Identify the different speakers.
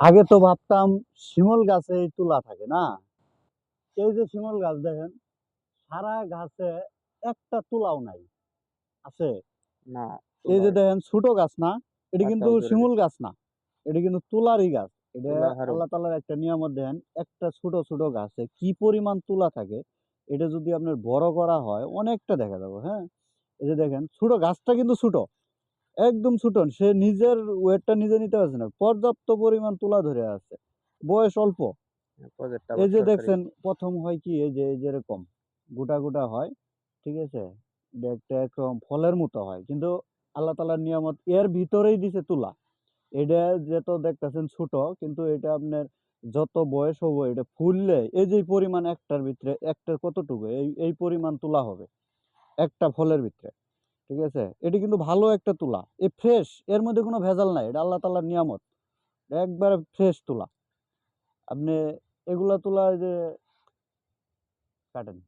Speaker 1: আগে তো ভাবতাম শিমুল গাছে তুলা থাকে না। এই যে শিমুল গাছ দেখেন, সারা গাছে একটা তুলাও নাই। আছে?
Speaker 2: না,
Speaker 1: এই যে
Speaker 2: তুলার
Speaker 1: দেখেন ছোট গাছ না, এটা কিন্তু
Speaker 2: পাতাও ঝরে
Speaker 1: শিমুল
Speaker 2: গেছে।
Speaker 1: গাছ না, এটা কিন্তু তুলারই গাছ। এটা
Speaker 2: তুলা হারুম।
Speaker 1: আল্লাহ তাআলার একটা নিয়ামত। দেখেন একটা ছোট ছোট গাছে কি পরিমাণ তুলা থাকে। এটা যদি আপনার বড় করা হয় অনেকটা দেখা যাবে। হ্যাঁ, এই যে দেখেন ছোট গাছটা কিন্তু ছোট, একদম ছোট। সে নিজের ওয়েটটা নিজে নিতে পারছে না, পর্যাপ্ত পরিমাণ তুলা ধরে আছে, বয়স অল্প।
Speaker 2: প্রজেক্টটা
Speaker 1: এই
Speaker 2: আবার
Speaker 1: যে
Speaker 2: সরকারি।
Speaker 1: দেখছেন প্রথম হয় কি, এই যে যেরকম গোটা গোটা হয়, ঠিক আছে, এটা একটা একরকম ফলের মতো হয়, কিন্তু আল্লাহ তাআলার নিয়ামত এর ভিতরেই দিছে তুলা। এটা যত দেখতেছেন ছোট, কিন্তু এটা আপনার যত বয়স হবে এটা ফুললে এই যে পরিমাণ, একটার ভিতরে একটা কতটুকু এই এই পরিমাণ তুলা হবে একটা ফলের ভিতরে। ঠিক আছে, এটা কিন্তু ভালো একটা তুলা, এ ফ্রেশ, এর মধ্যে কোনো ভেজাল নাই, এটা আল্লাহ তাআলার নিয়ামত, একবারে ফ্রেশ তুলা। আপনি এগুলা তুলা, এই যে কাটেন।